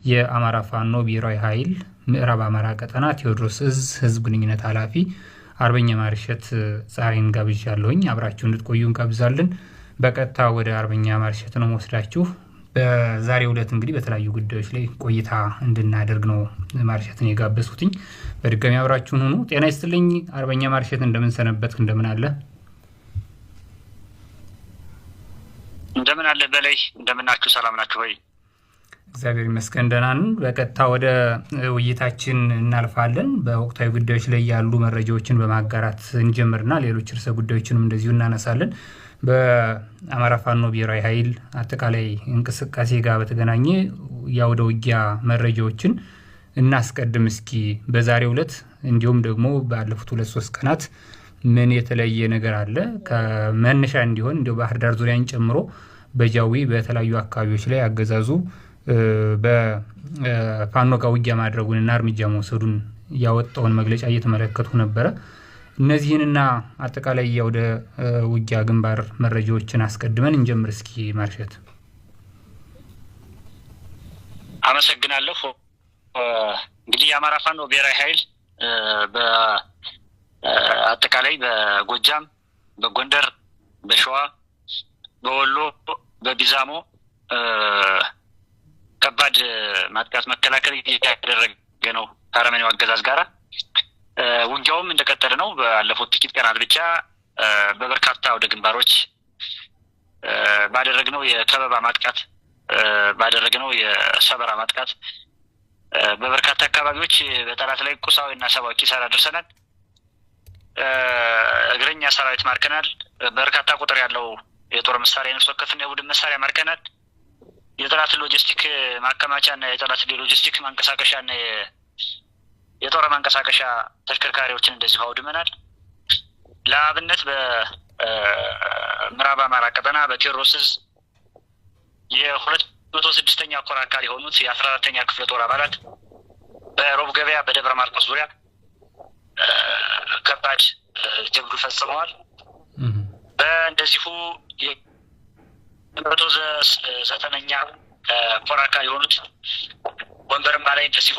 የአማራ ፋኖ ብሔራዊ ኃይል ምዕራብ አማራ ቀጠና ቴዎድሮስ እዝ ህዝብ ግንኙነት ኃላፊ አርበኛ ማርሸት ዛሬን ጋብዣለሁኝ። አብራችሁ እንድትቆዩ እንጋብዛለን። በቀጥታ ወደ አርበኛ ማርሸት ነው ወስዳችሁ በዛሬው ዕለት እንግዲህ በተለያዩ ጉዳዮች ላይ ቆይታ እንድናደርግ ነው ማርሸትን የጋበዝኩትኝ። በድጋሚ አብራችሁን ሁኑ። ጤና ይስጥልኝ አርበኛ ማርሸት፣ እንደምን ሰነበትክ? እንደምን አለ? እንደምን አለ በላይ፣ እንደምናችሁ? ሰላም ናችሁ ወይ? እግዚአብሔር ይመስገን ደህና ነን። በቀጥታ ወደ ውይይታችን እናልፋለን። በወቅታዊ ጉዳዮች ላይ ያሉ መረጃዎችን በማጋራት እንጀምርና ሌሎች ርዕሰ ጉዳዮችንም እንደዚሁ እናነሳለን። በአማራ ፋኖ ብሔራዊ ኃይል አጠቃላይ እንቅስቃሴ ጋር በተገናኘ የአውደ ውጊያ መረጃዎችን እናስቀድም እስኪ። በዛሬው ዕለት እንዲሁም ደግሞ ባለፉት 2-3 ቀናት ምን የተለየ ነገር አለ? ከመነሻ እንዲሆን እንዲሁ ባህር ዳር ዙሪያን ጨምሮ በጃዊ በተለያዩ አካባቢዎች ላይ አገዛዙ በፋኖ ጋር ውጊያ ማድረጉንና እርምጃ መውሰዱን ያወጣውን መግለጫ እየተመለከቱ ነበረ። እነዚህንና አጠቃላይ ወደ ውጊያ ግንባር መረጃዎችን አስቀድመን እንጀምር እስኪ ማርሸት። አመሰግናለሁ። እንግዲህ የአማራ ፋኖ ብሔራዊ ኃይል በአጠቃላይ በጎጃም፣ በጎንደር፣ በሸዋ፣ በወሎ፣ በቢዛሞ ከባድ ማጥቃት መከላከል እያደረገ ነው ከአረመኔው አገዛዝ ጋራ። ውጊያውም እንደቀጠለ ነው። ባለፉት ጥቂት ቀናት ብቻ በበርካታ ወደ ግንባሮች ባደረግነው የከበባ ማጥቃት፣ ባደረግነው የሰበራ ማጥቃት በበርካታ አካባቢዎች በጠላት ላይ ቁሳዊና ሰብአዊ ኪሳራ ደርሰናል። እግረኛ ሰራዊት ማርከናል። በርካታ ቁጥር ያለው የጦር መሳሪያ፣ የነፍስ ወከፍና የቡድን መሳሪያ ማርከናል። የጠላት ሎጂስቲክ ማከማቻና የጠላት ሎጂስቲክ ማንቀሳቀሻና የጦር ማንቀሳቀሻ ተሽከርካሪዎችን እንደዚሁ አውድመናል። ለአብነት በምዕራብ አማራ ቀጠና በቴዎድሮስ እዝ የ206ኛ ኮር አካል የሆኑት የ14ኛ ክፍለ ጦር አባላት በሮብ ገበያ በደብረ ማርቆስ ዙሪያ ከባድ ጀብዱ ፈጽመዋል። በእንደዚሁ የ109ኛ ኮር አካል የሆኑት ወንበርማ ላይ እንደዚሁ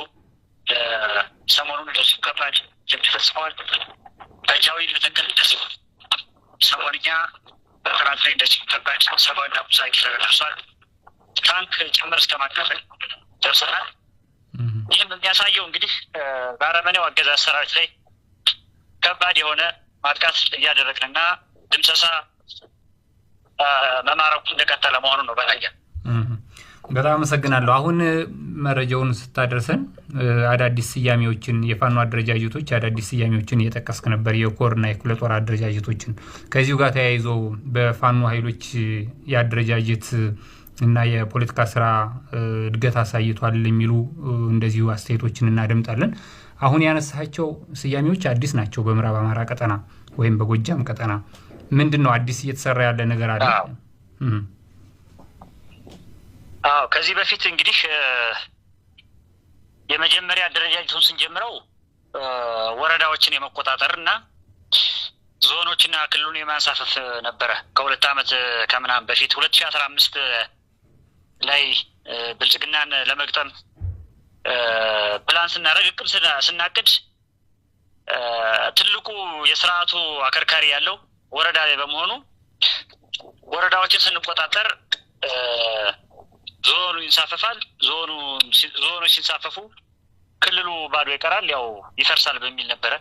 ሰሞኑን እንደዚሁ ከባድ ጀብድ ፈጽመዋል። በጃዊ ልትክል እንደዚሁ ሰሞንኛ በጠላት ላይ እንደዚሁ ከባድ ሰብአዊና ቁሳዊ ኪሳራ ደርሷል። ታንክ ጭምር እስከ ማካፈል ደርሰናል። ይህም የሚያሳየው እንግዲህ በአረመኔው አገዛዝ ሰራዊት ላይ ከባድ የሆነ ማጥቃት እያደረግንና ድምሰሳ መማረኩ እንደቀጠለ መሆኑ ነው። በላያ በጣም አመሰግናለሁ። አሁን መረጃውን ስታደርሰን አዳዲስ ስያሜዎችን የፋኖ አደረጃጀቶች አዳዲስ ስያሜዎችን እየጠቀስክ ነበር፣ የኮርና የክፍለ ጦር አደረጃጀቶችን። ከዚሁ ጋር ተያይዞ በፋኖ ኃይሎች የአደረጃጀት እና የፖለቲካ ስራ እድገት አሳይቷል የሚሉ እንደዚሁ አስተያየቶችን እናደምጣለን። አሁን ያነሳቸው ስያሜዎች አዲስ ናቸው። በምዕራብ አማራ ቀጠና ወይም በጎጃም ቀጠና ምንድን ነው አዲስ እየተሰራ ያለ ነገር አለ? ከዚህ በፊት እንግዲህ የመጀመሪያ አደረጃጀቱን ስንጀምረው ወረዳዎችን የመቆጣጠር እና ዞኖችና ክልሉን የማንሳፈፍ ነበረ። ከ2 ዓመት ከምናምን በፊት 2015 ላይ ብልጽግናን ለመግጠም ፕላን ስናደርግ እቅድ ስናቅድ ትልቁ የስርዓቱ አከርካሪ ያለው ወረዳ ላይ በመሆኑ ወረዳዎችን ስንቆጣጠር ዞኑ ይንሳፈፋል። ዞኖች ሲንሳፈፉ ክልሉ ባዶ ይቀራል፣ ያው ይፈርሳል በሚል ነበረ።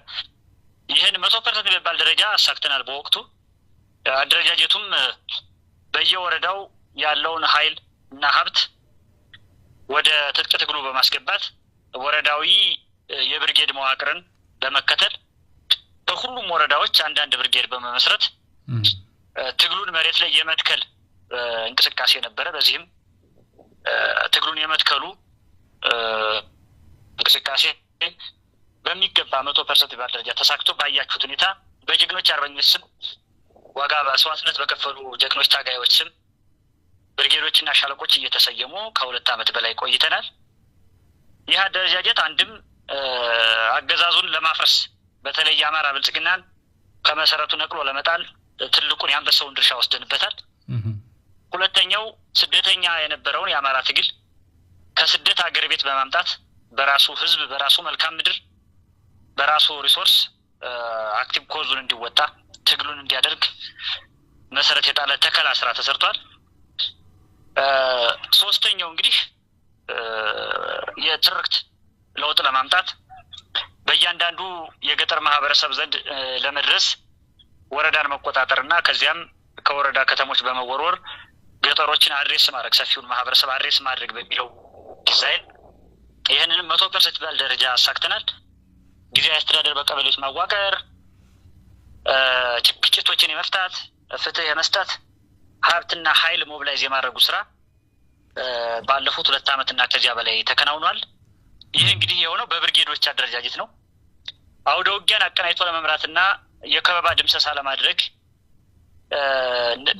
ይህን 100% የሚባል ደረጃ አሳክተናል። በወቅቱ አደረጃጀቱም በየወረዳው ያለውን ኃይል እና ሀብት ወደ ትጥቅ ትግሉ በማስገባት ወረዳዊ የብርጌድ መዋቅርን በመከተል በሁሉም ወረዳዎች አንዳንድ ብርጌድ በመመስረት ትግሉን መሬት ላይ የመትከል እንቅስቃሴ ነበረ። በዚህም ትግሉን የመትከሉ እንቅስቃሴ በሚገባ 100% ባለ ደረጃ ተሳክቶ ባያችሁት ሁኔታ በጀግኖች አርበኞች ስም ዋጋ በመስዋዕትነት በከፈሉ ጀግኖች ታጋዮች ስም ብርጌዶችና ሻለቆች እየተሰየሙ ከ2 ዓመት በላይ ቆይተናል። ይህ አደረጃጀት አንድም አገዛዙን ለማፍረስ በተለይ የአማራ ብልጽግናን ከመሰረቱ ነቅሎ ለመጣል ትልቁን የአንበሳውን ድርሻ ወስደንበታል። ሁለተኛው ስደተኛ የነበረውን የአማራ ትግል ከስደት ሀገር ቤት በማምጣት በራሱ ህዝብ በራሱ መልካም ምድር በራሱ ሪሶርስ አክቲቭ ኮዙን እንዲወጣ ትግሉን እንዲያደርግ መሰረት የጣለ ተከላ ስራ ተሰርቷል። ሶስተኛው እንግዲህ የትርክት ለውጥ ለማምጣት በእያንዳንዱ የገጠር ማህበረሰብ ዘንድ ለመድረስ ወረዳን መቆጣጠርና ከዚያም ከወረዳ ከተሞች በመወርወር ገጠሮችን አድሬስ ማድረግ ሰፊውን ማህበረሰብ አድሬስ ማድረግ በሚለው ዲዛይን ይህንንም 100% ባል ደረጃ አሳክተናል። ጊዜያዊ አስተዳደር በቀበሌዎች ማዋቀር፣ ግጭቶችን የመፍታት ፍትህ የመስጠት ሀብትና ኃይል ሞቢላይዝ የማድረጉ ስራ ባለፉት 2 ዓመትና ከዚያ በላይ ተከናውኗል። ይህ እንግዲህ የሆነው በብርጌዶች አደረጃጀት ነው። አውደ ውጊያን አቀናጅቶ ለመምራትና የከበባ ድምሰሳ ለማድረግ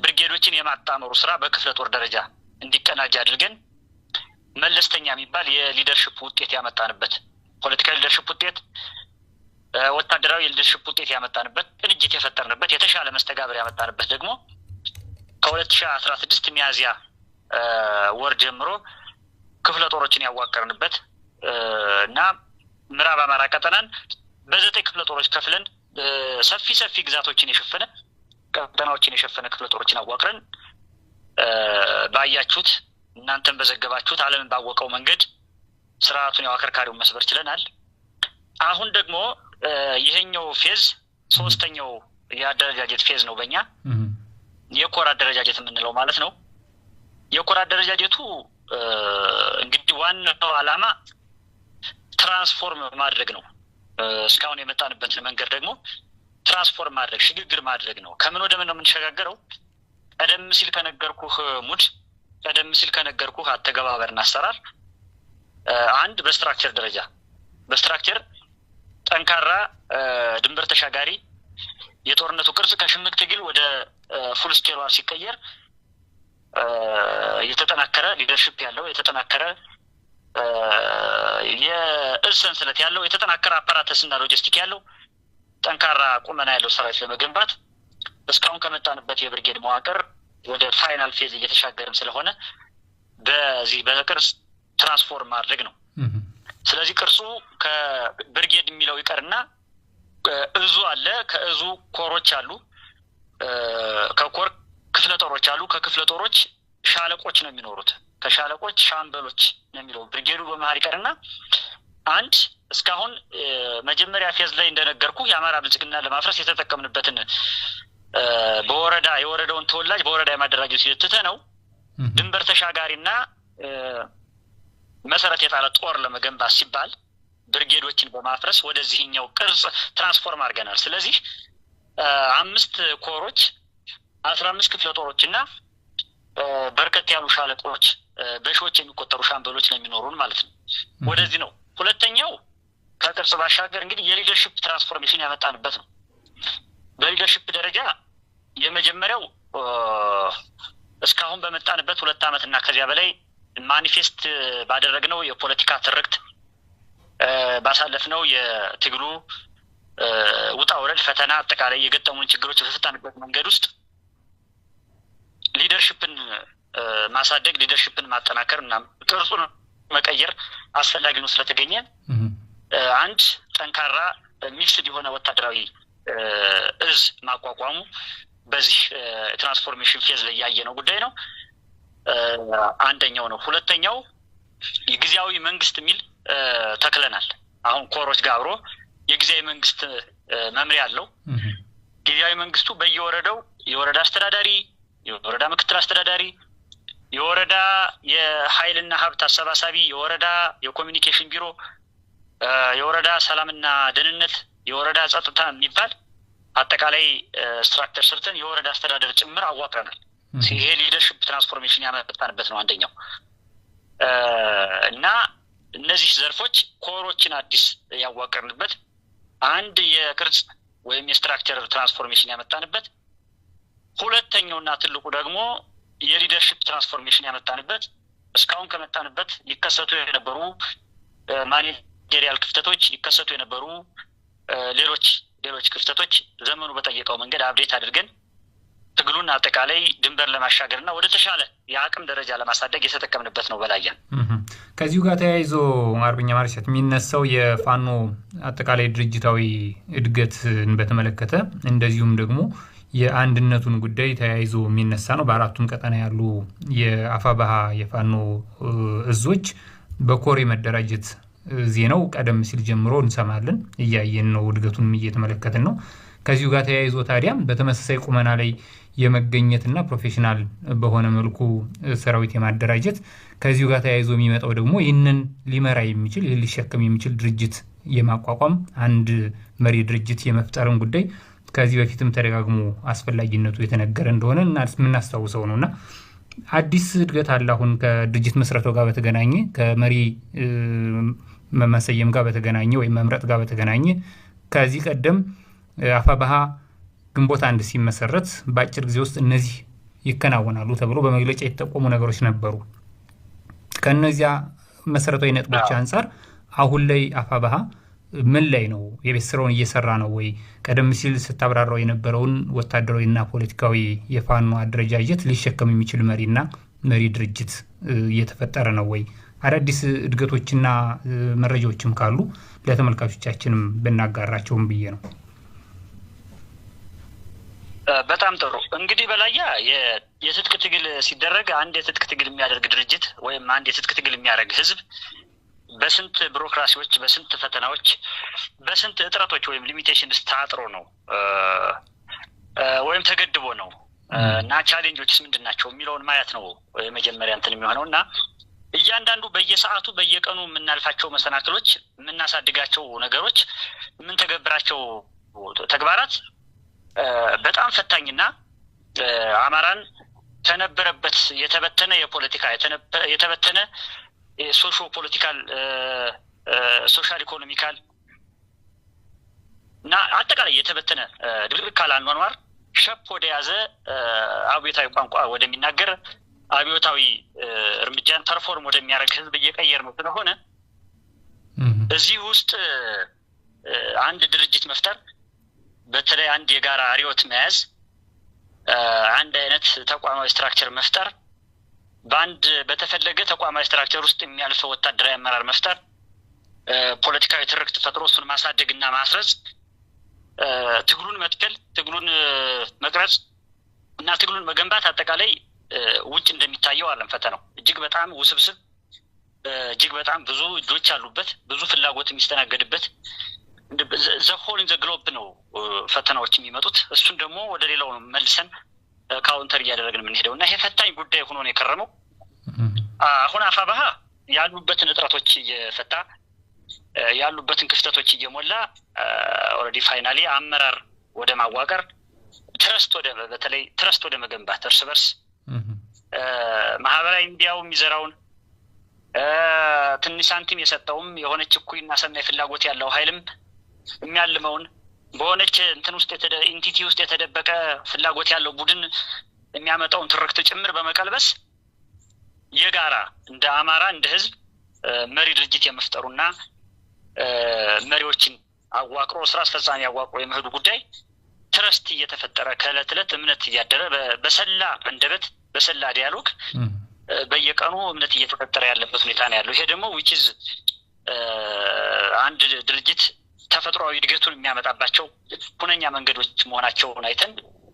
ብርጌዶችን የማጣመሩ ስራ በክፍለ ጦር ደረጃ እንዲቀናጅ አድርገን መለስተኛ የሚባል የሊደርሽፕ ውጤት ያመጣንበት ፖለቲካል ሊደርሽፕ ውጤት፣ ወታደራዊ የሊደርሽፕ ውጤት ያመጣንበት፣ ቅንጅት የፈጠርንበት፣ የተሻለ መስተጋብር ያመጣንበት ደግሞ ከ2016 ሚያዝያ ወር ጀምሮ ክፍለ ጦሮችን ያዋቀርንበት እና ምዕራብ አማራ ቀጠናን በ9 ክፍለ ጦሮች ከፍለን ሰፊ ግዛቶችን የሸፈነ ቀጠናዎችን የሸፈነ ክፍለ ጦሮችን አዋቅረን ባያችሁት እናንተም በዘገባችሁት ዓለምን ባወቀው መንገድ ስርዓቱን ያዋከርካሪውን መስበር ችለናል። አሁን ደግሞ ይሄኛው ፌዝ 3ኛው የአደረጃጀት ፌዝ ነው። በእኛ የኮር አደረጃጀት የምንለው ማለት ነው። የኮር አደረጃጀቱ እንግዲህ ዋናው ዓላማ ትራንስፎርም ማድረግ ነው። እስካሁን የመጣንበትን መንገድ ደግሞ ትራንስፎርም ማድረግ ሽግግር ማድረግ ነው። ከምን ወደ ምን ነው የምንሸጋገረው? ቀደም ሲል ከነገርኩህ ሙድ ቀደም ሲል ከነገርኩህ አተገባበርና አሰራር አንድ በስትራክቸር ደረጃ በስትራክቸር ጠንካራ ድንበር ተሻጋሪ የጦርነቱ ቅርጽ ከሽምቅ ትግል ወደ ፉል ስኬል ዋር ሲቀየር የተጠናከረ ሊደርሺፕ ያለው የተጠናከረ የእዝ ሰንሰለት ያለው የተጠናከረ አፓራተስ እና ሎጂስቲክ ያለው ጠንካራ ቁመና ያለው ሰራዊት ለመገንባት እስካሁን ከመጣንበት የብርጌድ መዋቅር ወደ ፋይናል ፌዝ እየተሻገርን ስለሆነ በዚህ በቅርጽ ትራንስፎርም ማድረግ ነው። ስለዚህ ቅርጹ ከብርጌድ የሚለው ይቀርና እዙ አለ። ከእዙ ኮሮች አሉ። ከኮር ክፍለ ጦሮች አሉ። ከክፍለ ጦሮች ሻለቆች ነው የሚኖሩት። ከሻለቆች ሻምበሎች ነው የሚለው። ብርጌዱ በመሀል ይቀርና አንድ እስካሁን መጀመሪያ ፌዝ ላይ እንደነገርኩ የአማራ ብልጽግና ለማፍረስ የተጠቀምንበትን በወረዳ የወረዳውን ተወላጅ በወረዳ የማደራጀት ሲተተ ነው ድንበር ተሻጋሪና መሰረት የጣለ ጦር ለመገንባት ሲባል ብርጌዶችን በማፍረስ ወደዚህኛው ቅርጽ ትራንስፎርም አድርገናል። ስለዚህ 5 ኮሮች 15 ክፍለ ጦሮችና በርከት ያሉ ሻለቆች በሺዎች የሚቆጠሩ ሻምበሎች ነው የሚኖሩን ማለት ነው። ወደዚህ ነው። ሁለተኛው ከቅርጽ ባሻገር እንግዲህ የሊደርሺፕ ትራንስፎርሜሽን ያመጣንበት ነው። በሊደርሺፕ ደረጃ የመጀመሪያው እስካሁን በመጣንበት 2 ዓመትና ከዚያ በላይ ማኒፌስት ባደረግነው የፖለቲካ ትርክት ባሳለፍነው የትግሉ ውጣ ውረድ ፈተና አጠቃላይ የገጠሙን ችግሮች በፈታንበት መንገድ ውስጥ ሊደርሺፕን ማሳደግ ሊደርሺፕን ማጠናከር እና ቅርጹን መቀየር አስፈላጊ ነው ስለተገኘ አንድ ጠንካራ ሚክስድ የሆነ ወታደራዊ እዝ ማቋቋሙ በዚህ ትራንስፎርሜሽን ፌዝ ላይ ያየነው ጉዳይ ነው። አንደኛው ነው። ሁለተኛው የጊዜያዊ መንግስት የሚል ተክለናል። አሁን ኮሮች ጋር አብሮ የጊዜያዊ መንግስት መምሪያ አለው። ጊዜያዊ መንግስቱ በየወረዳው የወረዳ አስተዳዳሪ፣ የወረዳ ምክትል አስተዳዳሪ፣ የወረዳ የኃይልና ሀብት አሰባሳቢ፣ የወረዳ የኮሚኒኬሽን ቢሮ፣ የወረዳ ሰላምና ደህንነት፣ የወረዳ ጸጥታ የሚባል አጠቃላይ ስትራክቸር ሰርተን የወረዳ አስተዳደር ጭምር አዋቅረናል። ይሄ ሊደርሺፕ ትራንስፎርሜሽን ያመጣንበት ነው አንደኛው። እና እነዚህ ዘርፎች ኮሮችን አዲስ ያዋቀርንበት አንድ የቅርጽ ወይም የስትራክቸር ትራንስፎርሜሽን ያመጣንበት፣ ሁለተኛውና ትልቁ ደግሞ የሊደርሺፕ ትራንስፎርሜሽን ያመጣንበት እስካሁን ከመጣንበት ይከሰቱ የነበሩ ማኔጀሪያል ክፍተቶች ይከሰቱ የነበሩ ሌሎች ክፍተቶች ዘመኑ በጠየቀው መንገድ አፕዴት አድርገን ትግሉን አጠቃላይ ድንበር ለማሻገርና ወደ ተሻለ የአቅም ደረጃ ለማሳደግ የተጠቀምንበት ነው። በላያ ከዚሁ ጋር ተያይዞ አርበኛ ማርሸት የሚነሳው የፋኖ አጠቃላይ ድርጅታዊ እድገትን በተመለከተ እንደዚሁም ደግሞ የአንድነቱን ጉዳይ ተያይዞ የሚነሳ ነው። በአራቱም ቀጠና ያሉ የአፋባሃ የፋኖ እዞች በኮር መደራጀት ዜናው ቀደም ሲል ጀምሮ እንሰማለን፣ እያየን ነው፣ እድገቱንም እየተመለከትን ነው። ከዚሁ ጋር ተያይዞ ታዲያም በተመሳሳይ ቁመና ላይ የመገኘትና ፕሮፌሽናል በሆነ መልኩ ሰራዊት የማደራጀት ከዚሁ ጋር ተያይዞ የሚመጣው ደግሞ ይህንን ሊመራ የሚችል ይህን ሊሸከም የሚችል ድርጅት የማቋቋም አንድ መሪ ድርጅት የመፍጠርን ጉዳይ ከዚህ በፊትም ተደጋግሞ አስፈላጊነቱ የተነገረ እንደሆነ የምናስታውሰው ነውና አዲስ እድገት አለ። አሁን ከድርጅት መስረታው ጋር በተገናኘ ከመሪ መሰየም ጋር በተገናኘ ወይም መምረጥ ጋር በተገናኘ ከዚህ ቀደም አፋባሃ ግንቦት 1 ሲመሰረት በአጭር ጊዜ ውስጥ እነዚህ ይከናወናሉ ተብሎ በመግለጫ የተጠቆሙ ነገሮች ነበሩ። ከነዚያ መሰረታዊ ነጥቦች አንፃር አሁን ላይ አፋባሃ ምን ላይ ነው? የቤት ስራውን እየሰራ ነው ወይ? ቀደም ሲል ስታብራራው የነበረውን ወታደራዊና ፖለቲካዊ የፋኖ አደረጃጀት ሊሸከም የሚችል መሪና መሪ ድርጅት እየተፈጠረ ነው ወይ? አዳዲስ እድገቶችና መረጃዎችም ካሉ ለተመልካቾቻችንም ብናጋራቸውም ብዬ ነው። በጣም ጥሩ። እንግዲህ በላያ የትጥቅ ትግል ሲደረግ አንድ የትጥቅ ትግል የሚያደርግ ድርጅት ወይም አንድ የትጥቅ ትግል የሚያደርግ ህዝብ በስንት ቢሮክራሲዎች፣ በስንት ፈተናዎች፣ በስንት እጥረቶች ወይም ሊሚቴሽንስ ታጥሮ ነው ወይም ተገድቦ ነው እና ቻሌንጆችስ ምንድን ናቸው የሚለውን ማየት ነው የመጀመሪያ እንትን የሚሆነው እና እያንዳንዱ በየሰዓቱ በየቀኑ የምናልፋቸው መሰናክሎች፣ የምናሳድጋቸው ነገሮች፣ የምንተገብራቸው ተግባራት በጣም ፈታኝና አማራን ከነበረበት የተበተነ የፖለቲካ የተበተነ ሶሾ ፖለቲካል ሶሻል ኢኮኖሚካል እና አጠቃላይ የተበተነ ድርቅ ካለ አኗኗር ሸፕ ወደ ያዘ አብዮታዊ ቋንቋ ወደሚናገር አብዮታዊ እርምጃን ፐርፎርም ወደሚያደርግ ህዝብ እየቀየር ነው ስለሆነ እዚህ ውስጥ አንድ ድርጅት መፍጠር፣ በተለይ አንድ የጋራ ሪዮት መያዝ፣ አንድ አይነት ተቋማዊ ስትራክቸር መፍጠር፣ በአንድ በተፈለገ ተቋማዊ ስትራክቸር ውስጥ የሚያልፈ ወታደራዊ አመራር መፍጠር፣ ፖለቲካዊ ትርክት ፈጥሮ እሱን ማሳደግና ማስረጽ፣ ትግሉን መትከል፣ ትግሉን መቅረጽ እና ትግሉን መገንባት አጠቃላይ ውጭ እንደሚታየው አለም ፈተናው እጅግ በጣም ውስብስብ፣ እጅግ በጣም ብዙ እጆች ያሉበት፣ ብዙ ፍላጎት የሚስተናገድበት ዘሆል ኢን ዘ ግሎብ ነው ፈተናዎች የሚመጡት። እሱን ደግሞ ወደ ሌላው መልሰን ካውንተር እያደረግን የምንሄደው እና ይሄ ፈታኝ ጉዳይ ሆኖ ነው የከረመው። አሁን አፋባሃ ያሉበትን እጥረቶች እየፈታ ያሉበትን ክፍተቶች እየሞላ ኦልሬዲ ፋይናሊ አመራር ወደ ማዋቀር በተለይ ትረስት ወደ መገንባት እርስ በርስ ማህበራዊ ሚዲያው የሚዘራውን ትንሽ ሳንቲም የሰጠውም የሆነች እኩይና ሰናይ ፍላጎት ያለው ኃይልም የሚያልመውን በሆነች እንትን ውስጥ ኢንቲቲ ውስጥ የተደበቀ ፍላጎት ያለው ቡድን የሚያመጣውን ትርክት ጭምር በመቀልበስ የጋራ እንደ አማራ እንደ ህዝብ መሪ ድርጅት የመፍጠሩና መሪዎችን አዋቅሮ ስራ አስፈጻሚ አዋቅሮ የመሄዱ ጉዳይ ትረስት እየተፈጠረ ከዕለት ዕለት እምነት እያደረ በሰላ አንደበት በሰላ ዲያሎግ በየቀኑ እምነት እየተፈጠረ ያለበት ሁኔታ ነው ያለው። ይሄ ደግሞ ዊችዝ አንድ ድርጅት ተፈጥሯዊ እድገቱን የሚያመጣባቸው ሁነኛ መንገዶች መሆናቸውን አይተን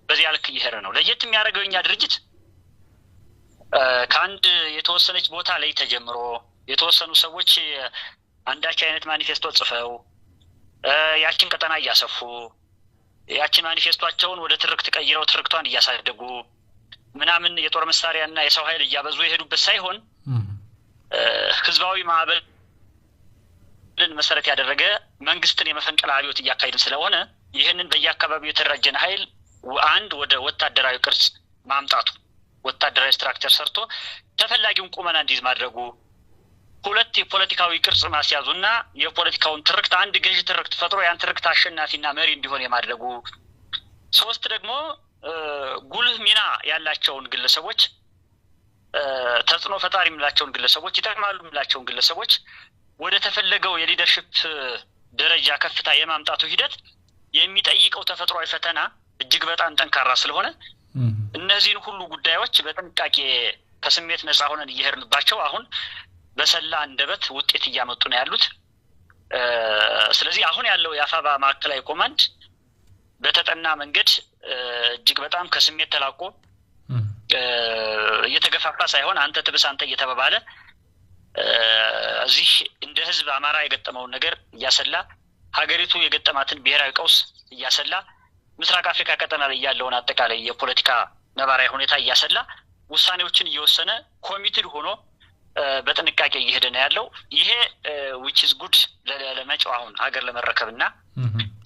በዚያ ልክ እየሄደ ነው። ለየት የሚያደርገው እኛ ድርጅት ከአንድ የተወሰነች ቦታ ላይ ተጀምሮ የተወሰኑ ሰዎች አንዳች አይነት ማኒፌስቶ ጽፈው ያችን ቀጠና እያሰፉ ያችን ማኒፌስቶቸውን ወደ ትርክት ቀይረው ትርክቷን እያሳደጉ ምናምን የጦር መሳሪያና የሰው ኃይል እያበዙ የሄዱበት ሳይሆን ህዝባዊ ማዕበልን መሰረት ያደረገ መንግስትን የመፈንቅለ አብዮት እያካሄድን ስለሆነ ይህንን በየአካባቢው የተደራጀን ኃይል አንድ ወደ ወታደራዊ ቅርጽ ማምጣቱ፣ ወታደራዊ ስትራክቸር ሰርቶ ተፈላጊውን ቁመና እንዲይዝ ማድረጉ፣ ሁለት የፖለቲካዊ ቅርጽ ማስያዙና የፖለቲካውን ትርክት አንድ ገዥ ትርክት ፈጥሮ ያን ትርክት አሸናፊና መሪ እንዲሆን የማድረጉ፣ ሶስት ደግሞ ጉልህ ሚና ያላቸውን ግለሰቦች ተጽዕኖ ፈጣሪ የምላቸውን ግለሰቦች ይጠቅማሉ የምላቸውን ግለሰቦች ወደ ተፈለገው የሊደርሺፕ ደረጃ ከፍታ የማምጣቱ ሂደት የሚጠይቀው ተፈጥሯዊ ፈተና እጅግ በጣም ጠንካራ ስለሆነ እነዚህን ሁሉ ጉዳዮች በጥንቃቄ ከስሜት ነፃ ሆነን እየሄድንባቸው አሁን በሰላ አንደበት ውጤት እያመጡ ነው ያሉት። ስለዚህ አሁን ያለው የአፋባ ማዕከላዊ ኮማንድ በተጠና መንገድ እጅግ በጣም ከስሜት ተላቆ እየተገፋፋ ሳይሆን አንተ ትብስ አንተ እየተባባለ እዚህ እንደ ህዝብ አማራ የገጠመውን ነገር እያሰላ ሀገሪቱ የገጠማትን ብሔራዊ ቀውስ እያሰላ ምስራቅ አፍሪካ ቀጠና ላይ ያለውን አጠቃላይ የፖለቲካ ነባራዊ ሁኔታ እያሰላ ውሳኔዎችን እየወሰነ ኮሚትድ ሆኖ በጥንቃቄ እየሄደ ነው ያለው። ይሄ which is good ለመጪው አሁን ሀገር ለመረከብና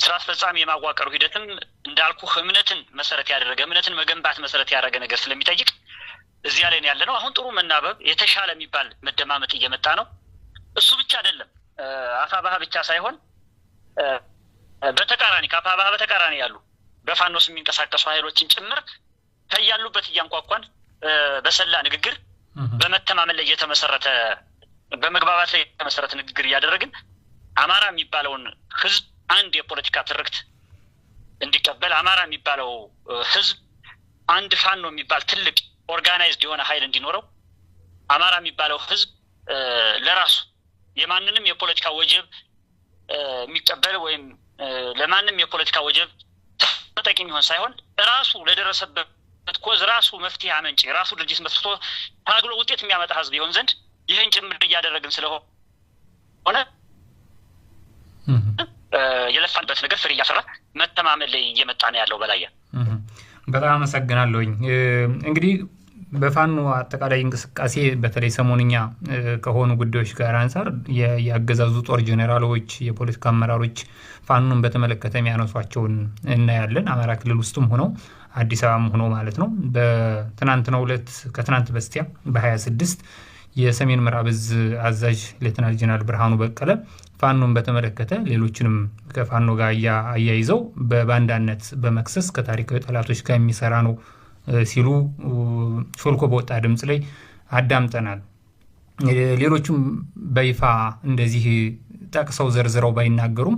ስራ አስፈጻሚ የማዋቀሩ ሂደትም እንዳልኩ እምነትን መሰረት ያደረገ እምነትን መገንባት መሰረት ያደረገ ነገር ስለሚጠይቅ እዚያ ላይ ነው ያለነው። አሁን ጥሩ መናበብ የተሻለ የሚባል መደማመጥ እየመጣ ነው። እሱ ብቻ አይደለም አፋባህ ብቻ ሳይሆን በተቃራኒ ከአፋባህ በተቃራኒ ያሉ በፋኖስ የሚንቀሳቀሱ ኃይሎችን ጭምር ከያሉበት እያንኳኳን በሰላ ንግግር በመተማመን ላይ የተመሰረተ በመግባባት ላይ የተመሰረተ ንግግር እያደረግን አማራ የሚባለውን ህዝብ አንድ የፖለቲካ ትርክት እንዲቀበል አማራ የሚባለው ህዝብ አንድ ፋኖ የሚባል ትልቅ ኦርጋናይዝድ የሆነ ኃይል እንዲኖረው አማራ የሚባለው ህዝብ ለራሱ የማንንም የፖለቲካ ወጀብ የሚቀበል ወይም ለማንም የፖለቲካ ወጀብ ተጠቂ የሚሆን ሳይሆን ራሱ ለደረሰበት ኮዝ ራሱ መፍትሄ አመንጭ ራሱ ድርጅት መስርቶ ታግሎ ውጤት የሚያመጣ ህዝብ ይሆን ዘንድ ይህን ጭምር እያደረግን ስለሆነ የለፋንበት ነገር ፍሬ እያፈራ መተማመን ላይ እየመጣ ነው ያለው። በላያ በጣም አመሰግናለሁኝ። እንግዲህ በፋኖ አጠቃላይ እንቅስቃሴ በተለይ ሰሞንኛ ከሆኑ ጉዳዮች ጋር አንፃር ያገዛዙ ጦር ጄኔራሎች የፖለቲካ አመራሮች ፋኖን በተመለከተ የሚያነሷቸውን እናያለን። አማራ ክልል ውስጥም ሆነው አዲስ አበባም ሆኖ ማለት ነው። በትናንትናው ዕለት ከትናንት በስቲያ በ26 የሰሜን ምዕራብ ዕዝ አዛዥ ሌተናል ጄኔራል ብርሃኑ በቀለ ፋኖን በተመለከተ ሌሎችንም ከፋኖ ጋር አያይዘው በባንዳነት በመክሰስ ከታሪካዊ ጠላቶች ጋር የሚሰራ ነው ሲሉ ሾልኮ በወጣ ድምጽ ላይ አዳምጠናል። ሌሎችም በይፋ እንደዚህ ጠቅሰው ዘርዝረው ባይናገሩም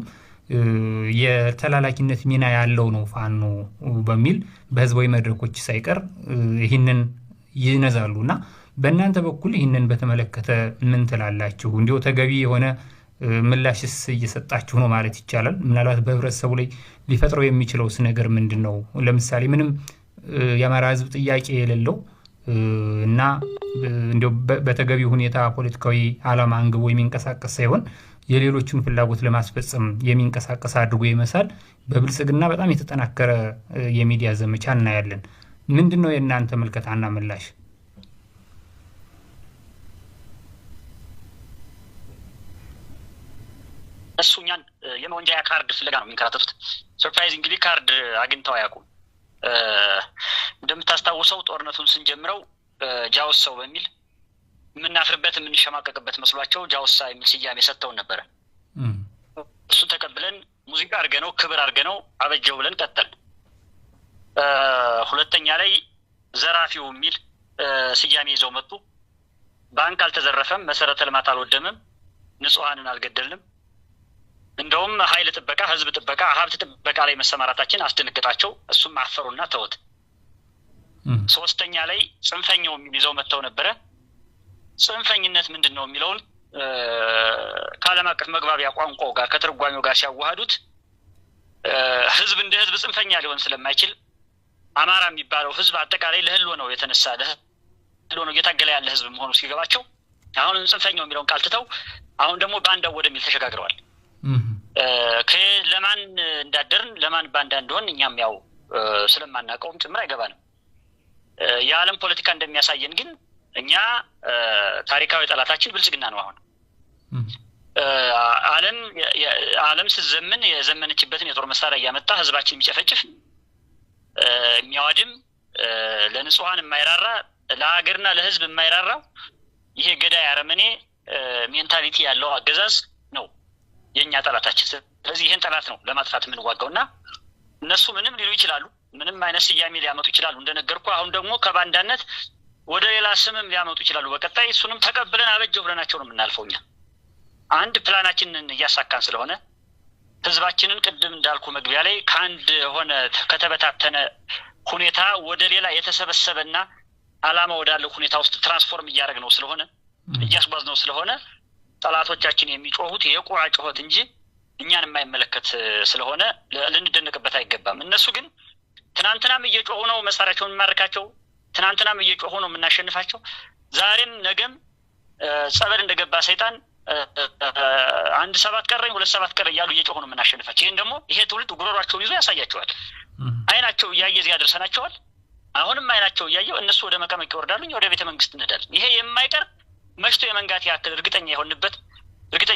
የተላላኪነት ሚና ያለው ነው ፋኖ በሚል በህዝባዊ መድረኮች ሳይቀር ይህንን ይነዛሉና በእናንተ በኩል ይህንን በተመለከተ ምን ትላላችሁ? እንዲሁ ተገቢ የሆነ ምላሽስ እየሰጣችሁ ነው ማለት ይቻላል? ምናልባት በህብረተሰቡ ላይ ሊፈጥረው የሚችለውስ ነገር ምንድን ነው? ለምሳሌ ምንም የአማራ ህዝብ ጥያቄ የሌለው እና እንዲሁ በተገቢ ሁኔታ ፖለቲካዊ ዓላማ አንግቦ የሚንቀሳቀስ ሳይሆን የሌሎችን ፍላጎት ለማስፈጸም የሚንቀሳቀስ አድርጎ ይመሳል በብልጽግና በጣም የተጠናከረ የሚዲያ ዘመቻ እናያለን። ምንድነው የእናንተ መልከታና ምላሽ? እሱኛን የመወንጃያ ካርድ ፍለጋ ነው የሚንከራተቱት። ሰርፕራይዚንግሊ ካርድ አግኝተው አያውቁም። እንደምታስታውሰው ጦርነቱን ስንጀምረው ጃውሳው በሚል የምናፍርበት የምንሸማቀቅበት መስሏቸው ጃውሳ የሚል ስያሜ ሰጥተውን ነበረ። እሱን ተቀብለን ሙዚቃ አድርገነው ክብር አድርገነው አበጀው ብለን ቀጠል። ሁለተኛ ላይ ዘራፊው የሚል ስያሜ ይዘው መጡ። ባንክ አልተዘረፈም፣ መሰረተ ልማት አልወደመም፣ ንጹሃንን አልገደልንም፣ እንደውም ኃይል ጥበቃ ህዝብ ጥበቃ ሀብት ጥበቃ ላይ መሰማራታችን አስደነገጣቸው። እሱም አፈሩና ተውት። ሶስተኛ ላይ ጽንፈኛው ይዘው መጥተው ነበረ። ጽንፈኝነት ምንድነው የሚለውን ከዓለም አቀፍ መግባቢያ ቋንቋው ጋር ከትርጓሜው ጋር ሲያዋሃዱት ህዝብ እንደ ህዝብ ጽንፈኛ ሊሆን ስለማይችል አማራ የሚባለው ህዝብ አጠቃላይ ለህልው ነው የተነሳ ለህልው ነው እየታገለ ያለ ህዝብ መሆኑ ሲገባቸው አሁን ጽንፈኛው የሚለውን ቃል ትተው አሁን ደግሞ ባንዳው ወደሚል ተሸጋግረዋል። ለማን እንዳደርን ለማን ባንዳ እንደሆን እኛም ያው ስለማናውቀውም ጭምር አይገባንም። የዓለም ፖለቲካ እንደሚያሳየን ግን እኛ ታሪካዊ ጠላታችን ብልጽግና ነው። አሁን ዓለም ስትዘምን የዘመነችበትን የጦር መሳሪያ እያመጣ ህዝባችን የሚጨፈጭፍ የሚያወድም ለንጹሃን የማይራራ ለሀገርና ለህዝብ የማይራራ ይሄ ገዳይ አረመኔ ሜንታሊቲ ያለው አገዛዝ ነው የኛ ጠላታችን። ስለዚህ ይሄን ጠላት ነው ለማጥፋት የምንዋጋውና እነሱ ምንም ሊሉ ይችላሉ፣ ምንም አይነት ስያሜ ሊያመጡ ይችላሉ። እንደነገርኩ አሁን ደግሞ ከባንዳነት ወደ ሌላ ስምም ሊያመጡ ይችላሉ በቀጣይ። እሱንም ተቀብለን አበጀው ብለናቸው ነው የምናልፈው። እኛ አንድ ፕላናችንን እያሳካን ስለሆነ ህዝባችንን ቅድም እንዳልኩ መግቢያ ላይ ከአንድ ሆነ ከተበታተነ ሁኔታ ወደ ሌላ የተሰበሰበና አላማ ወዳለው ሁኔታ ውስጥ ትራንስፎርም እያደረግነው ስለሆነ እያስጓዝነው ስለሆነ ጠላቶቻችን የሚጮሁት የቁራ ጩኸት እንጂ እኛን የማይመለከት ስለሆነ ልንደነቅበት አይገባም። እነሱ ግን ትናንትናም እየጮሁ ነው መሳሪያቸውን ማርካቸው፣ ትናንትናም እየጮሁ ነው የምናሸንፋቸው። ዛሬም ነገም ጸበል እንደገባ ሰይጣን 1-7 ቀረኝ 2-7 ቀረ እያሉ እየጮሁ ነው የምናሸንፋቸው። ይሄን ደግሞ ይሄ ትውልድ ጉሮሯቸውን ይዞ ያሳያቸዋል። አይናቸው እያየ እዚያ ያደርሰናቸዋል። አሁንም አይናቸው እያየው እነሱ ወደ መቀመቅ ይወርዳሉ፣ ወደ ቤተ መንግስት እንሄዳለን። ይሄ የማይቀር መሽቶ የመንጋት ያክል እርግጠኛ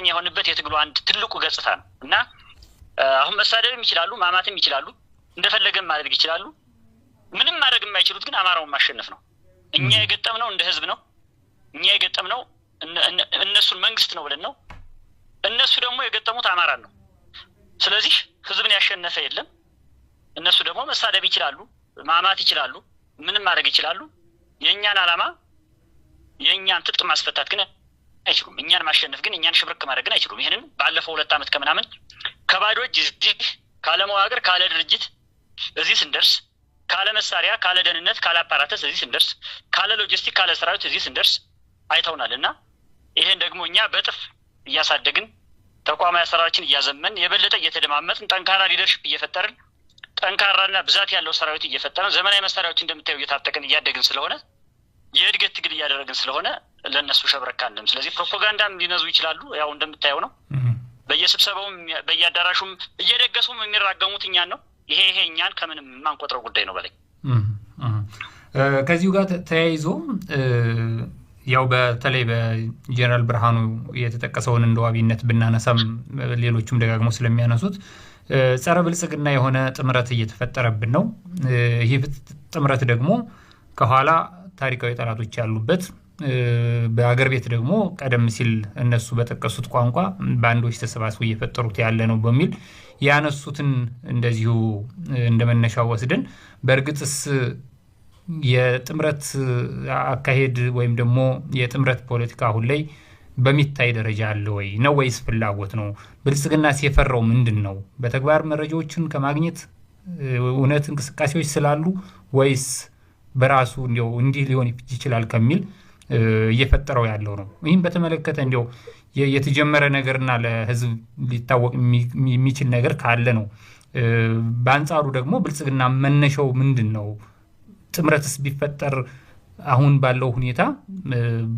የሆንበት የትግሉ አንድ ትልቁ ገጽታ ነው እና አሁን መሳደብም ይችላሉ፣ ማማትም ይችላሉ፣ እንደፈለገም ማድረግ ይችላሉ። ምንም ማድረግ የማይችሉት ግን አማራውን ማሸነፍ ነው። እኛ የገጠምነው እንደ ህዝብ ነው። እኛ የገጠምነው እነሱን መንግስት ነው ብለን ነው። እነሱ ደግሞ የገጠሙት አማራን ነው። ስለዚህ ህዝብን ያሸነፈ የለም። እነሱ ደግሞ መሳደብ ይችላሉ፣ ማማት ይችላሉ፣ ምንም ማድረግ ይችላሉ። የእኛን ዓላማ የእኛን ትጥቅ ማስፈታት ግን አይችሉም። እኛን ማሸነፍ ግን እኛን ሽብርክ ማድረግ ግን አይችሉም። ይህንን ባለፈው 2 ዓመት ከምናምን ከባዶ እጅ እዚህ ካለ መዋቅር ካለ ድርጅት እዚህ ስንደርስ፣ ካለ መሳሪያ ካለ ደህንነት ካለ አፓራተስ እዚህ ስንደርስ፣ ካለ ሎጂስቲክ ካለ ሰራዊት እዚህ ስንደርስ አይተውናል እና ይሄን ደግሞ እኛ በጥፍ እያሳደግን ተቋማዊ አሰራራችን እያዘመን የበለጠ እየተደማመጥን ጠንካራ ሊደርሽፕ እየፈጠርን ጠንካራና ብዛት ያለው ሰራዊት እየፈጠርን ዘመናዊ መሳሪያዎች እንደምታዩ እየታጠቅን እያደግን ስለሆነ የእድገት ትግል እያደረግን ስለሆነ ለነሱ ሸብረካ አለም። ስለዚህ ፕሮፓጋንዳም ሊነዙ ይችላሉ። ያው እንደምታየው ነው። በየስብሰባውም በየአዳራሹም እየደገሱም የሚራገሙት እኛን ነው። ይሄ እኛን ከምንም የማንቆጥረው ጉዳይ ነው በላይ። ከዚሁ ጋር ተያይዞ ያው በተለይ በጀነራል ብርሃኑ የተጠቀሰውን እንደ ዋቢነት ብናነሳም ሌሎቹም ደጋግሞ ስለሚያነሱት ጸረ ብልጽግና የሆነ ጥምረት እየተፈጠረብን ነው። ይህ ጥምረት ደግሞ ከኋላ ታሪካዊ ጠላቶች ያሉበት በአገር ቤት ደግሞ ቀደም ሲል እነሱ በጠቀሱት ቋንቋ ባንዶች ተሰባስበው እየፈጠሩት ያለ ነው በሚል ያነሱትን እንደዚሁ እንደመነሻው ወስደን በእርግጥስ የጥምረት አካሄድ ወይም ደግሞ የጥምረት ፖለቲካ አሁን ላይ በሚታይ ደረጃ አለ ወይ ነው ወይስ ፍላጎት ነው? ብልጽግና ሲፈራው ምንድን ነው? በተግባር መረጃዎችን ከማግኘት እውነት እንቅስቃሴዎች ስላሉ ወይስ በራሱ እንዲህ ሊሆን ይችላል ከሚል እየፈጠረው ያለው ነው? ይህም በተመለከተ የተጀመረ ነገርና ለህዝብ ሊታወቅ የሚችል ነገር ካለ ነው። በአንጻሩ ደግሞ ብልጽግና መነሻው ምንድን ነው? ጥምረትስ ቢፈጠር አሁን ባለው ሁኔታ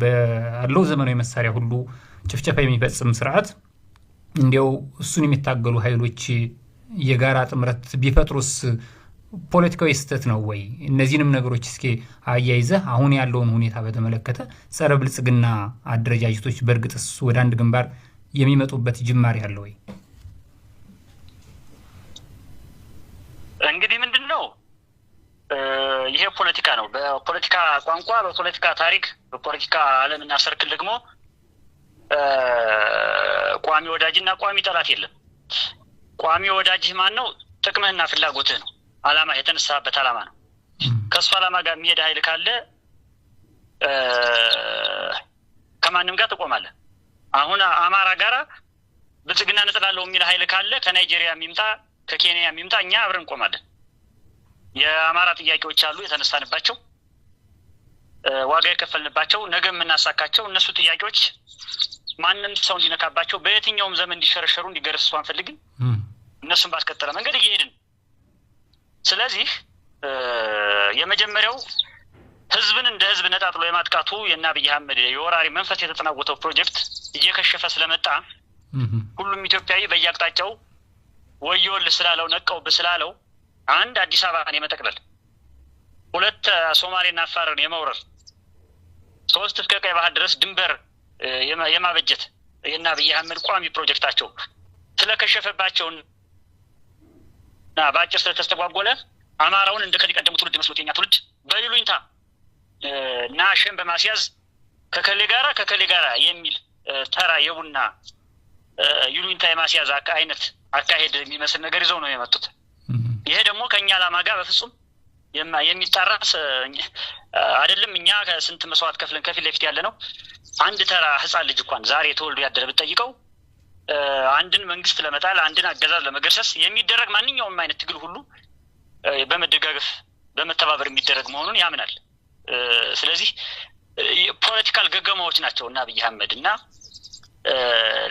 ባለው ዘመናዊ መሳሪያ ሁሉ ጭፍጨፋ የሚፈጽም ስርዓት እሱን የሚታገሉ ኃይሎች የጋራ ጥምረት ቢፈጥሩስ ፖለቲካዊ ስህተት ነው ወይ? እነዚህንም ነገሮች እስኪ አያይዘህ አሁን ያለውን ሁኔታ በተመለከተ ጸረ ብልጽግና አደረጃጀቶች በእርግጥስ ወደ አንድ ግንባር የሚመጡበት ጅማሬ አለ ወይ? እንግዲህ ምንድን ነው ይሄ ፖለቲካ ነው። በፖለቲካ ቋንቋ፣ በፖለቲካ ታሪክ፣ በፖለቲካ ዓለምና ሰርክል ደግሞ ቋሚ ወዳጅና ቋሚ ጠላት የለም። ቋሚ ወዳጅህ ማን ነው? ጥቅምህና ፍላጎትህ ነው። ዓላማ የተነሳበት ዓላማ ነው። ከሱ ዓላማ ጋር የሚሄድ ኃይል ካለ ከማንም ጋር ትቆማለህ። አሁን አማራ ጋራ ብልጽግና ነጥላለሁ የሚል ኃይል ካለ ከናይጄሪያ የሚምጣ ከኬንያ የሚምጣ እኛ አብረን እንቆማለን። የአማራ ጥያቄዎች አሉ የተነሳንባቸው፣ ዋጋ የከፈልንባቸው፣ ነገ የምናሳካቸው እነሱ ጥያቄዎች ማንም ሰው እንዲነካባቸው በየትኛውም ዘመን እንዲሸረሸሩ እንዲገረስሱ አንፈልግም። እነሱን ባስቀጠለ መንገድ እየሄድን ስለዚህ የመጀመሪያው ህዝብን እንደ ህዝብ ነጣጥሎ የማጥቃቱ የእነ አብይ አህመድ የወራሪ መንፈስ የተጠናወተው ፕሮጀክት እየከሸፈ ስለመጣ ሁሉም ኢትዮጵያዊ በየአቅጣጫው ወዮል ስላለው ነቀው ስላለው አንድ አዲስ አበባን የመጠቅለል፣ 2 ሶማሌና አፋርን የመውረር፣ 3 እስከ ቀይ ባህር ድረስ ድንበር የማበጀት የእነ አብይ አህመድ ቋሚ ፕሮጀክታቸው ስለከሸፈባቸውና በአጭር ስለተስተጓጎለ አማራውን እንደ ከዚህ ቀደሙ ትውልድ መስሎት የኛ ትውልድ በይሉኝታ እና ሸን በማስያዝ ከከሌ ጋራ የሚል ተራ የቡና ይሉኝታ የማስያዝ አይነት አካሄድ የሚመስል ነገር ይዘው ነው የመጡት። ይሄ ደግሞ ከኛ ዓላማ ጋር በፍጹም የሚጣራስ አይደለም። እኛ ከስንት መስዋዕት ከፍለን ከፊት ለፊት ያለ ነው። አንድ ተራ ህፃን ልጅ እንኳን ዛሬ ተወልዶ ያደረ ብትጠይቀው አንድን መንግስት ለመጣል አንድን አገዛዝ ለመገርሰስ የሚደረግ ማንኛውም አይነት ትግል ሁሉ በመደጋገፍ በመተባበር የሚደረግ መሆኑን ያምናል። ስለዚህ የፖለቲካል ገገማዎች ናቸው እና አብይ አህመድ እና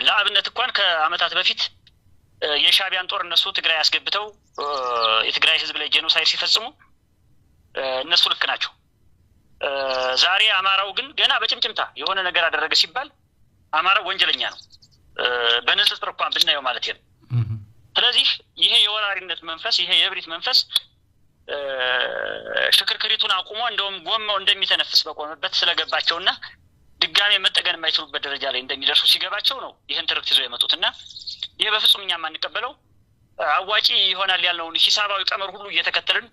ለአብነት እንኳን ከአመታት በፊት የሻቢያን ጦር እነሱ ትግራይ ያስገብተው የትግራይ ህዝብ ላይ ጄኖሳይድ ሲፈጽሙ እነሱ ልክ ናቸው። ዛሬ አማራው ግን ገና በጭምጭምታ የሆነ ነገር አደረገ ሲባል አማራው ወንጀለኛ ነው በንጽጽር እንኳን ብናየው ማለት ነው። ስለዚህ ይሄ የወራሪነት መንፈስ ይሄ የብሪት መንፈስ ሽክርክሪቱን አቁሞ እንደውም ጎማው እንደሚተነፍስ በቆመበት ስለገባቸውና ድጋሜ መጠገን የማይችሉበት ደረጃ ላይ እንደሚደርሱ ሲገባቸው ነው ይሄን ትርክት ይዘው የመጡትና ይሄ በፍጹም እኛ ማንቀበለው አዋጪ ይሆናል ያልነውን ሂሳባዊ ቀመር ሁሉ እየተከተልን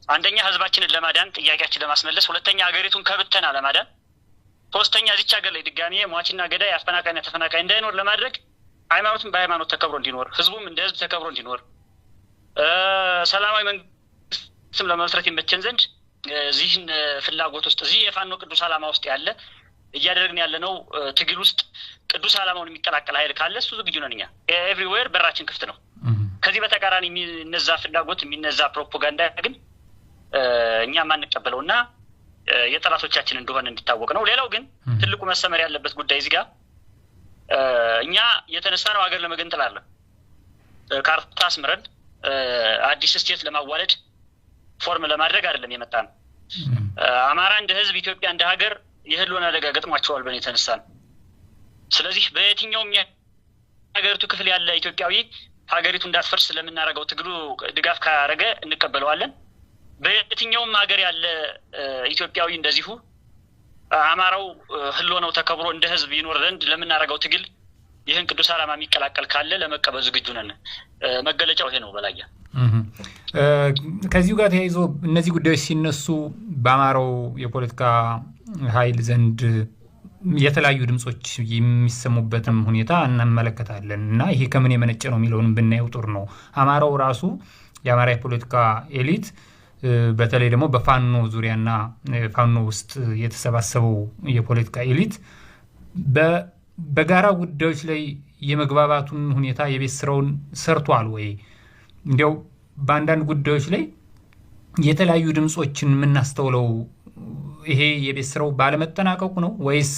አንደኛ ህዝባችንን ለማዳን ጥያቄያችን ለማስመለስ፣ ሁለተኛ ሀገሪቱን ከብተና ለማዳን፣ ሶስተኛ እዚች ሀገር ላይ ድጋሜ ሟችና ገዳይ አፈናቃይና ተፈናቃይ እንዳይኖር ለማድረግ ሃይማኖትን በሃይማኖት ተከብሮ እንዲኖር ህዝቡም እንደ ህዝብ ተከብሮ እንዲኖር ሰላማዊ መንግስትም ለመመስረት ይመቸን ዘንድ እዚህን ፍላጎት ውስጥ እዚህ የፋኖ ቅዱስ ዓላማ ውስጥ ያለ እያደረግን ያለነው ትግል ውስጥ ቅዱስ ዓላማውን የሚቀላቀል ኃይል ካለ እሱ ዝግጁ ነን። እኛ ኤቭሪዌር በራችን ክፍት ነው። ከዚህ በተቃራኒ የሚነዛ ፍላጎት የሚነዛ ፕሮፓጋንዳ ግን እኛ ማንቀበለውና የጠላቶቻችን እንደሆነ እንዲታወቅ ነው። ሌላው ግን ትልቁ መሰመር ያለበት ጉዳይ እዚህ ጋር እኛ የተነሳነው ሀገር ለመገንጠል አለ ካርታ አስምረን አዲስ ስቴት ለማዋለድ ፎርም ለማድረግ አይደለም የመጣነው። አማራ እንደ ህዝብ ኢትዮጵያ እንደ ሀገር የህልውና አደጋ ገጥሟቸዋል ብለን የተነሳነው። ስለዚህ በየትኛውም የሀገሪቱ ክፍል ያለ ኢትዮጵያዊ ሀገሪቱ እንዳትፈርስ ለምናደርገው ትግሉ ድጋፍ ካደረገ እንቀበለዋለን። በየትኛውም ሀገር ያለ ኢትዮጵያዊ እንደዚሁ አማራው ህልውናው ተከብሮ እንደ ህዝብ ይኖር ዘንድ ለምናደርገው ትግል ይህን ቅዱስ ዓላማ የሚቀላቀል ካለ ለመቀበል ዝግጁ ነን። መገለጫው ይሄ ነው። በላያ ከዚሁ ጋር ተያይዞ እነዚህ ጉዳዮች ሲነሱ በአማራው የፖለቲካ ኃይል ዘንድ የተለያዩ ድምጾች የሚሰሙበትም ሁኔታ እንመለከታለን እና ይሄ ከምን የመነጨ ነው የሚለውን ብናየው ጥሩ ነው። አማራው ራሱ የአማራ የፖለቲካ ኤሊት በተለይ ደግሞ በፋኖ ዙሪያና ፋኖ ውስጥ የተሰባሰበው የፖለቲካ ኤሊት በጋራ ጉዳዮች ላይ የመግባባቱን ሁኔታ የቤት ስራውን ሰርቷል ወይ? እንዲያው በአንዳንድ ጉዳዮች ላይ የተለያዩ ድምጾችን የምናስተውለው ይሄ የቤት ስራው ባለመጠናቀቁ ነው ወይስ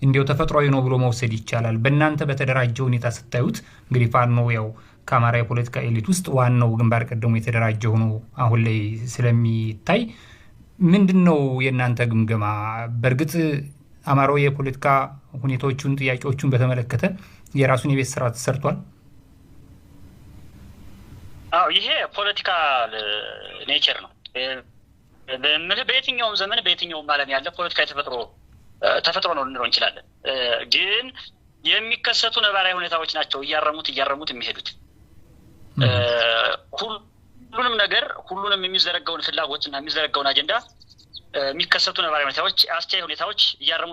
እንዲያው ተፈጥሯዊ ነው ብሎ መውሰድ ይቻላል? በእናንተ በተደራጀ ሁኔታ ስታዩት እንግዲህ ፋኖ ያው ከአማራ የፖለቲካ ኤሊት ውስጥ ዋናው ግንባር ቀደሙ የተደራጀ ሆኖ አሁን ላይ ስለሚታይ ምንድን ነው የእናንተ ግምገማ? በእርግጥ አማራው የፖለቲካ ሁኔታዎቹን ጥያቄዎቹን በተመለከተ የራሱን የቤት ስራ ተሰርቷል? አዎ ይሄ ፖለቲካል ኔቸር ነው። በየትኛውም ዘመን በየትኛውም ዓለም ያለ ፖለቲካ ተፈጥሮ ነው ልንለው እንችላለን። ግን የሚከሰቱ ነባራዊ ሁኔታዎች ናቸው እያረሙት የሚሄዱት። ሁሉንም ነገር ሁሉንም የሚዘረጋውን ፍላጎትና የሚዘረጋውን አጀንዳ የሚከሰቱ ነባራዊ ሁኔታዎች አስቻይ ሁኔታዎች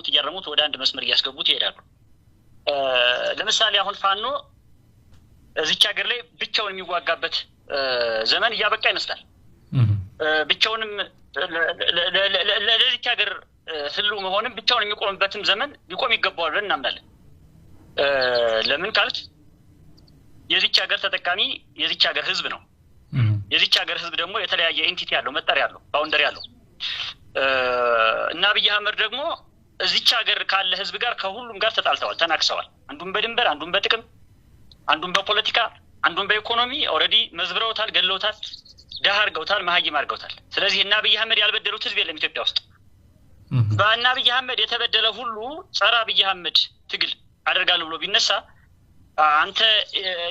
እያረሙት ወደ አንድ መስመር እያስገቡት ይሄዳሉ። ለምሳሌ አሁን ፋኖ እዚች ሀገር ላይ ብቻውን የሚዋጋበት ዘመን እያበቃ ይመስላል። ብቻውንም ለዚች ሀገር ህልው መሆንም ብቻውን የሚቆምበትም ዘመን ሊቆም ይገባዋል ብለን እናምናለን። ለምን ካልክ የዚች ሀገር ተጠቃሚ የዚች ሀገር ህዝብ ነው። የዚች ሀገር ህዝብ ደግሞ የተለያየ ኤንቲቲ ያለው መጠሪያ ያለው ባውንደሪ ያለው እና አብይ አህመድ ደግሞ እዚች ሀገር ካለ ህዝብ ጋር ከሁሉም ጋር ተጣልተዋል፣ ተናክሰዋል። አንዱን በድንበር፣ አንዱን በጥቅም፣ አንዱን በፖለቲካ፣ አንዱን በኢኮኖሚ ኦልሬዲ መዝብረውታል፣ ገለውታል፣ ደሃ አድርገውታል፣ መሀይም አድርገውታል። ስለዚህ እና አብይ አህመድ ያልበደሉት ህዝብ የለም ኢትዮጵያ ውስጥ። በእና አብይ አህመድ የተበደለ ሁሉ ጸረ አብይ አህመድ ትግል አደርጋለሁ ብሎ ቢነሳ አንተ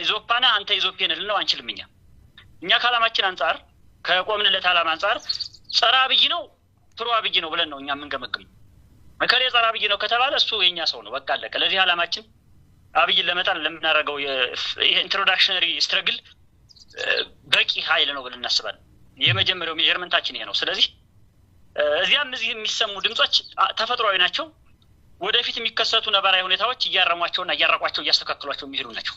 ኢዞፓና አንተ ኢዞፔን ልንለው አንችልም። እኛ ከዓላማችን አንጻር ከቆምንለት ዓላማ አንጻር ጸረ አብይ ነው ፕሮ አብይ ነው ብለን ነው እኛ የምንገመግም። መከለ ጸረ አብይ ነው ከተባለ እሱ የኛ ሰው ነው፣ በቃ አለቀ። ለዚህ ዓላማችን አብይን ለመጣል ለምናደርገው የኢንትሮዳክሽነሪ ስትረግል በቂ ኃይል ነው ብለን እናስባለን። የመጀመሪያው ሜጀርመንታችን ይሄ ነው። ስለዚህ እዚያም እዚህ የሚሰሙ ድምጾች ተፈጥሯዊ ናቸው። ወደፊት የሚከሰቱ ነባራዊ ሁኔታዎች እያረሟቸውና እያራቋቸው እያስተካክሏቸው የሚሄዱ ናቸው።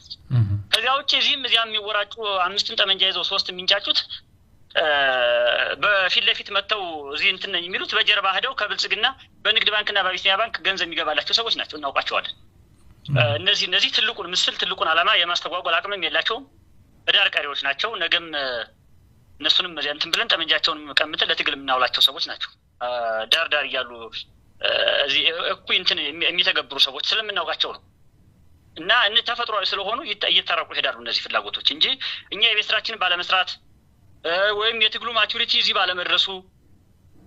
ከዚያ ውጭ እዚያም የሚወራጩ አምስትን ጠመንጃ ይዘው ሶስት የሚንጫጩት በፊት ለፊት መጥተው እዚህ እንትን የሚሉት በጀርባ ሄደው ከብልጽግና በንግድ ባንክና በአቢሲኒያ ባንክ ገንዘብ የሚገባላቸው ሰዎች ናቸው፣ እናውቃቸዋለን። እነዚህ ትልቁን ምስል ትልቁን ዓላማ የማስተጓጎል አቅምም የላቸውም፣ እዳር ቀሪዎች ናቸው። ነገም እነሱንም እንትን ብለን ጠመንጃቸውን ቀምተን ለትግል የምናውላቸው ሰዎች ናቸው። ዳር ዳር እያሉ እዚህ እኩይ እንትን የሚተገብሩ ሰዎች ስለምናውቃቸው ነው። እና ተፈጥሯዊ ስለሆኑ እየተራቁ ይሄዳሉ እነዚህ ፍላጎቶች እንጂ እኛ የቤት ስራችንን ባለመስራት ወይም የትግሉ ማቹሪቲ እዚህ ባለመድረሱ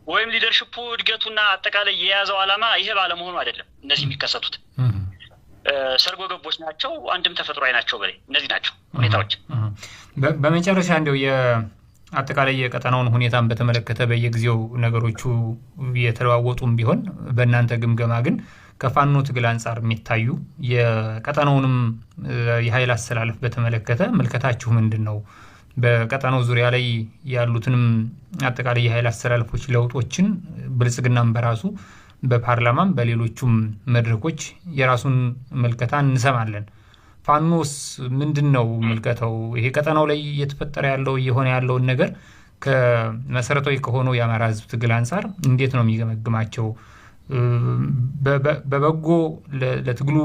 ወይም ሊደርሺፑ እድገቱና አጠቃላይ የያዘው ዓላማ ይሄ ባለመሆኑ አይደለም እነዚህ የሚከሰቱት። ሰርጎ ገቦች ናቸው፣ አንድም ተፈጥሯዊ ናቸው። በላይ እነዚህ ናቸው ሁኔታዎች። በመጨረሻ እንደው የአጠቃላይ የቀጠናውን ሁኔታን በተመለከተ በየጊዜው ነገሮቹ የተለዋወጡም ቢሆን በእናንተ ግምገማ ግን ከፋኖ ትግል አንጻር የሚታዩ የቀጠናውንም የኃይል አስተላለፍ በተመለከተ ምልከታችሁ ምንድን ነው? በቀጠናው ዙሪያ ላይ ያሉትንም አጠቃላይ የኃይል አስተላለፎች ለውጦችን ብልጽግናም በራሱ በፓርላማም በሌሎቹም መድረኮች የራሱን ምልከታ እንሰማለን። ፋኖስ ምንድን ነው ምልከታው? ይሄ ቀጠናው ላይ እየተፈጠረ ያለው እየሆነ ያለውን ነገር ከመሰረታዊ ከሆነው የአማራ ሕዝብ ትግል አንጻር እንዴት ነው የሚገመግማቸው? በበጎ ለትግሉ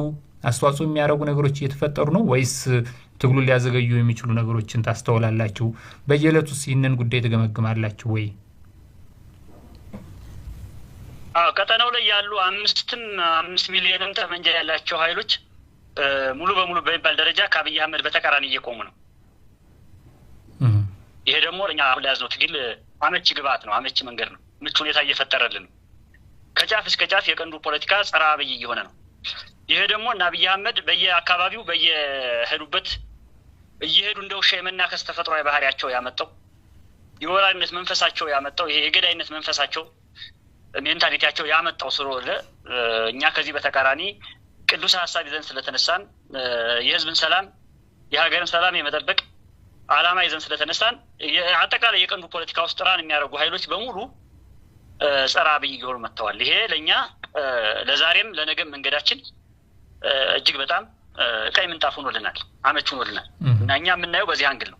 አስተዋጽኦ የሚያደርጉ ነገሮች እየተፈጠሩ ነው ወይስ ትግሉን ሊያዘገዩ የሚችሉ ነገሮችን ታስተውላላችሁ? በየዕለቱስ ይህንን ጉዳይ ተገመግማላችሁ ወይ? ቀጠናው ላይ ያሉ 5 ሚሊዮን ጠመንጃ ያላቸው ኃይሎች ሙሉ በሙሉ በሚባል ደረጃ ከአብይ አህመድ በተቃራኒ እየቆሙ ነው። ይሄ ደግሞ ለኛ አሁን ያዝነው ትግል አመቺ ግብዓት ነው፣ አመቺ መንገድ ነው፣ ምቹ ሁኔታ እየፈጠረልን ነው። ከጫፍ እስከ ጫፍ የቀንዱ ፖለቲካ ጸረ አብይ እየሆነ ነው። ይሄ ደግሞ እና አብይ አህመድ በየአካባቢው በየሄዱበት እየሄዱ እንደ ውሻ የመናከስ ተፈጥሯዊ ባህሪያቸው ያመጣው የወራሪነት መንፈሳቸው ያመጣው ይሄ የገዳይነት መንፈሳቸው ሜንታሊቲያቸው ያመጣው ስለሆነ እኛ ከዚህ በተቃራኒ ቅዱስ ሐሳብ ይዘን ስለተነሳን የህዝብን ሰላም የሀገርን ሰላም የመጠበቅ ዓላማ ይዘን ስለተነሳን አጠቃላይ የቀንዱ ፖለቲካ ውስጥ ራን የሚያደርጉ ኃይሎች በሙሉ ጸረ አብይ እየሆኑ መጥተዋል። ይሄ ለኛ ለዛሬም ለነገም መንገዳችን እጅግ በጣም ቀይ ምንጣፍ ሆኖልናል፣ አመች ሆኖልናል እና እኛ የምናየው በዚህ አንግል ነው።